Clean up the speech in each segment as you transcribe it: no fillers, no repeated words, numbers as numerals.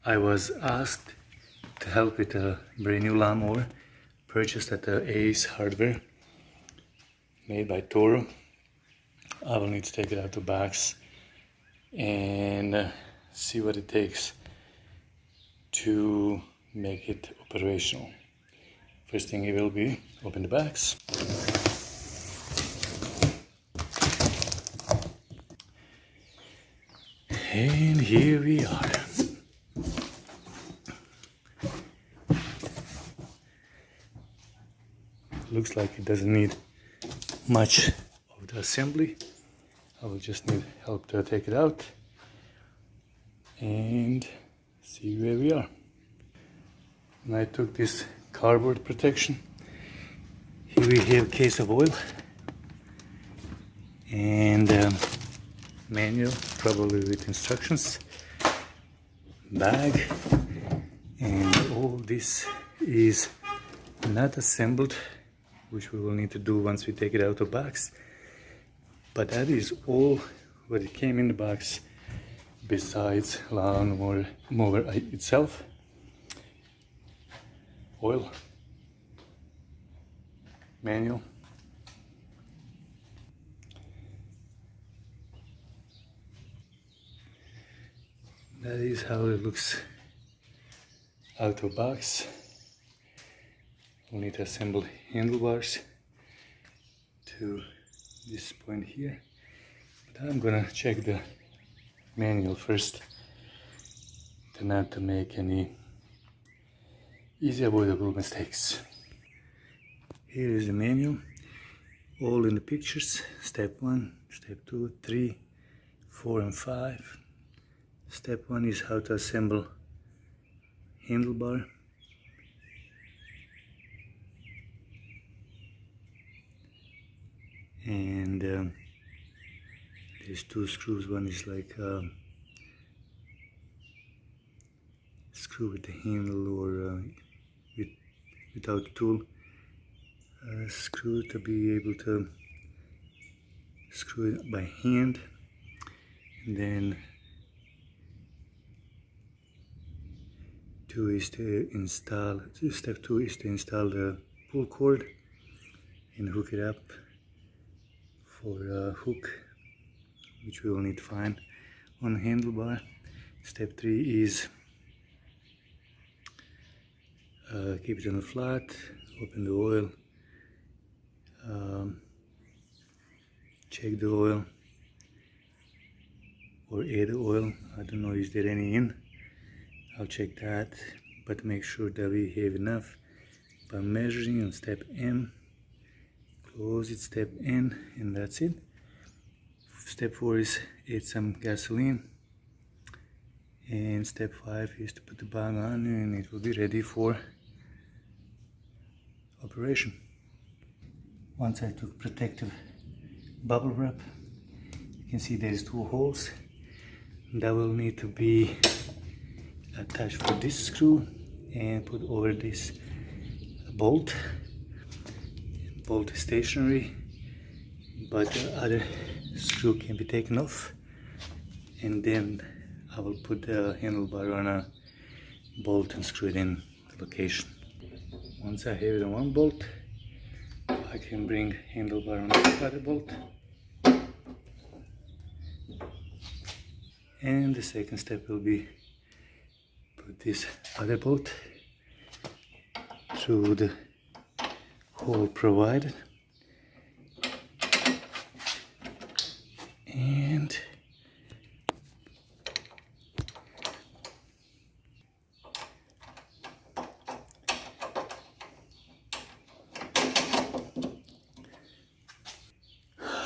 I was asked to help with a brand new lawnmower purchased at the Ace Hardware, made by Toro. I will need to take it out to box and see what it takes to make it operational. First thing it will be open the box. And here we are. Looks like it doesn't need much of the assembly. I will just need help to take it out and see where we are. And I took this cardboard protection. Here we have a case of oil and manual, probably with instructions, bag, and all this is not assembled, which we will need to do once we take it out of the box. But that is all what it came in the box, besides lawnmower itself, oil, manual, that is how it looks out of box. We'll need to assemble handlebars to this point here, but I'm gonna check the manual first to not to make any easy avoidable mistakes. Here is the manual, all in the pictures: step 1, step 2, 3, 4 and 5. Step 1 is how to assemble handlebar. And there's 2 screws. One is like screw with the handle, or without the tool, screw to be able to screw it by hand. And then 2 is to install, step 2 is to install the pull cord and hook it up for a hook, which we will need to find on the handlebar. Step 3 is keep it on the flat, open the oil, check the oil or add the oil. I don't know, is there any in? I'll check that, but make sure that we have enough by measuring on step M. Close it, step N, and that's it. Step 4 is add some gasoline, and step 5 is to put the bag on, and it will be ready for operation. Once I took protective bubble wrap, you can see there's 2 holes that will need to be attached for this screw and put over this bolt. Bolt is stationary, but the other screw can be taken off, and then I will put the handlebar on a bolt and screw it in the location. Once I have it on one bolt, I can bring handlebar on the other bolt, and the second step will be put this other bolt through the hole provided, and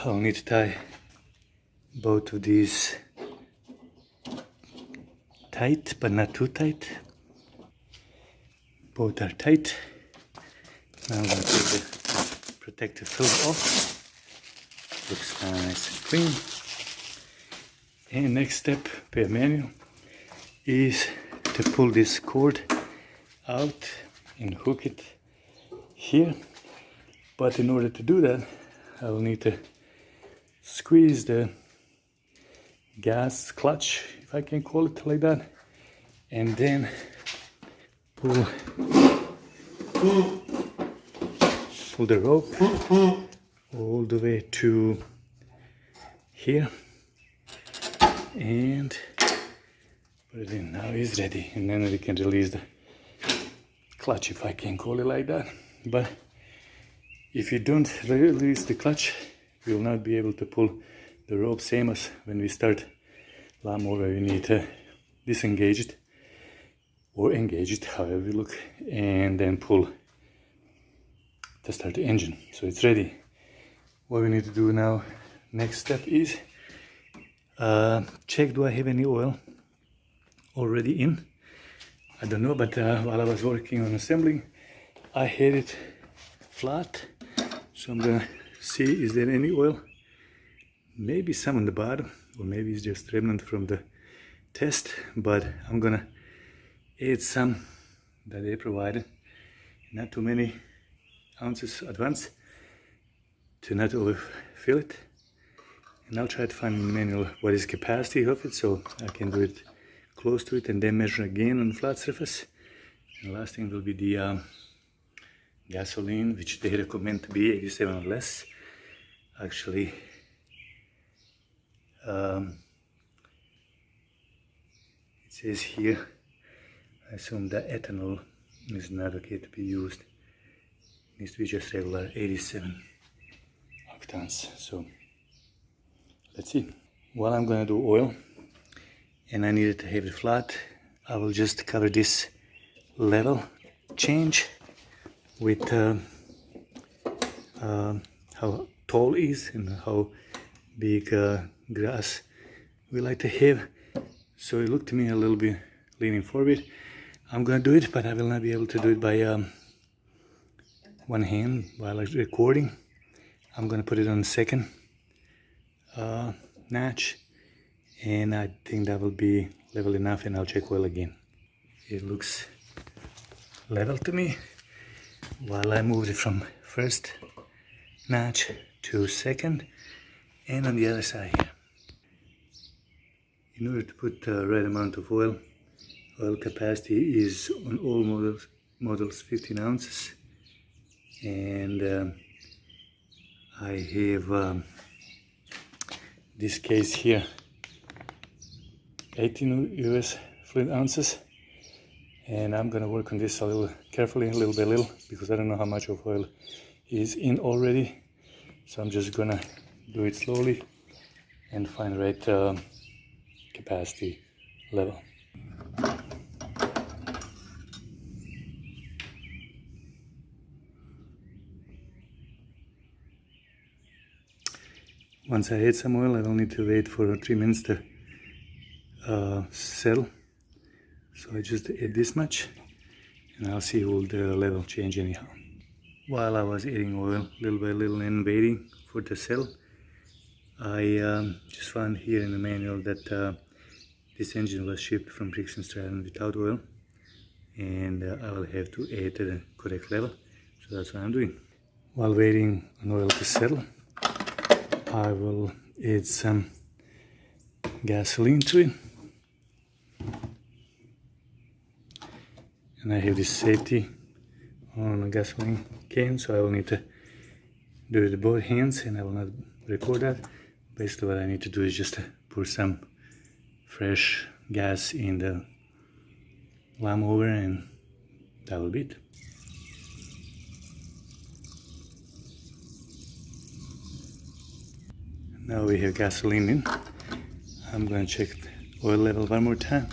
I'll need to tie both of these tight, but not too tight. Both are tight. Now I'm going to take the protective film off. Looks nice and clean. And next step per manual is to pull this cord out and hook it here. But in order to do that, I will need to squeeze the gas clutch, if I can call it like that, and then pull the rope all the way to here and put it in. Now it's ready, and then we can release the clutch, if I can call it like that. But if you don't release the clutch, you will not be able to pull the rope, same as when we start lawnmower. You need to disengage it or engage it, however you look, and then pull to start the engine. So it's ready. What we need to do now, next step is check, do I have any oil already in? I don't know, but while I was working on assembling, I had it flat, so I'm gonna see is there any oil. Maybe some on the bottom, or maybe it's just remnant from the test, but I'm gonna add some that they provided, not too many ounces at once to not overfill it. And I'll try to find in the manual what is capacity of it, so I can do it close to it and then measure again on the flat surface. And the last thing will be the gasoline, which they recommend to be 87 or less. Actually, it says here, I assume that ethanol is not okay to be used. It needs to be just regular 87 octanes. So let's see. While I'm gonna do oil, and I needed to have it flat, I will just cover this level change with how tall it is and how big grass we like to have. So it looked to me a little bit leaning forward. I'm gonna do it, but I will not be able to do it by one hand while I'm recording. I'm gonna put it on the second notch, and I think that will be level enough, and I'll check oil again. It looks level to me. While I moved it from first notch to second, and on the other side here. In order to put the right amount of oil capacity is on all models 15 ounces, and I have this case here 18 US fluid ounces, and I'm gonna work on this a little carefully, little by little, because I don't know how much of oil is in already. So I'm just gonna do it slowly and find the right capacity level. Once I add some oil, I will need to wait for 3 minutes to settle. So I just add this much, and I'll see will the level change anyhow. While I was adding oil little by little and waiting for the settle, I just found here in the manual that this engine was shipped from Briggs & Stratton without oil, and I will have to add to the correct level. So that's what I'm doing. While waiting on oil to settle, I will add some gasoline to it. And I have this safety on a gasoline can, so I will need to do it with both hands, and I will not record that. Basically what I need to do is just pour some fresh gas in the lawnmower, and that will be it. Now we have gasoline in. I'm going to check the oil level one more time.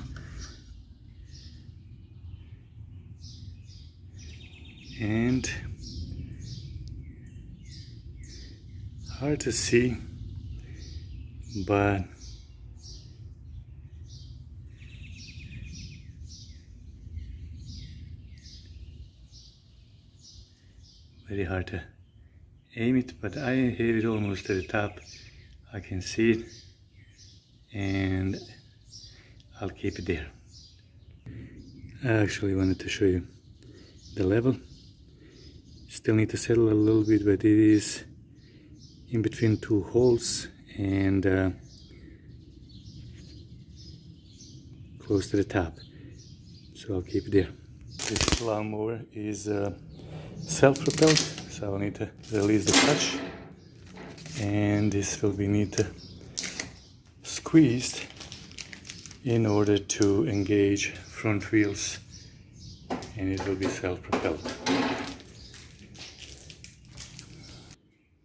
And hard to see, but very hard to aim it, but I have it almost to the top. I can see it, and I'll keep it there. I actually wanted to show you the level. Still need to settle a little bit, but it is in between two holes and close to the top. so I'll keep it there. This lawnmower is self-propelled, so I'll need to release the clutch, and this will be need to squeezed in order to engage front wheels, and it will be self-propelled.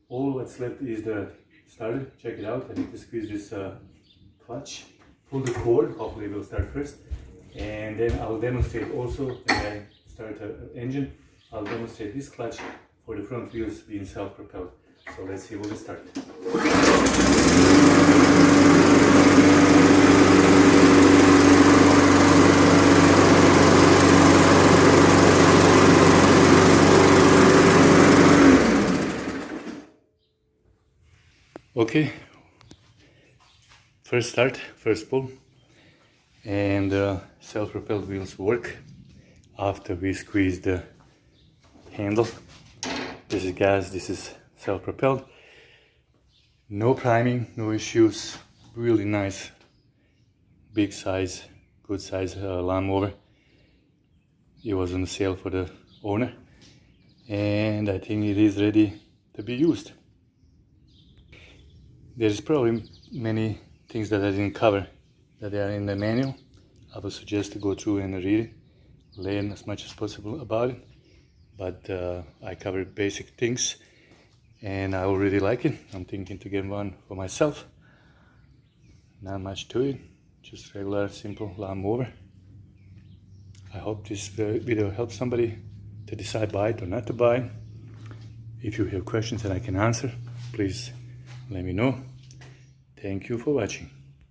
All what's left is the starter. Check it out. I need to squeeze this clutch, pull the cord, hopefully it will start first, and then I'll demonstrate also when I start the engine. I'll demonstrate this clutch for the front wheels being self-propelled. So let's see what we start. Okay, first start, first pull, and self-propelled wheels work after we squeeze the handle. This is gas, this is self-propelled. No priming, no issues, really nice, big size, good size lawnmower. It was on sale for the owner, and I think it is ready to be used. There's probably many things that I didn't cover that are in the manual. I would suggest to go through and read it, learn as much as possible about it. But I covered basic things, and I already like it. I'm thinking to get one for myself. Not much to it, just regular simple lawnmower. I hope this video helps somebody to decide buy it or not to buy it. If you have questions that I can answer, please let me know. Thank you for watching.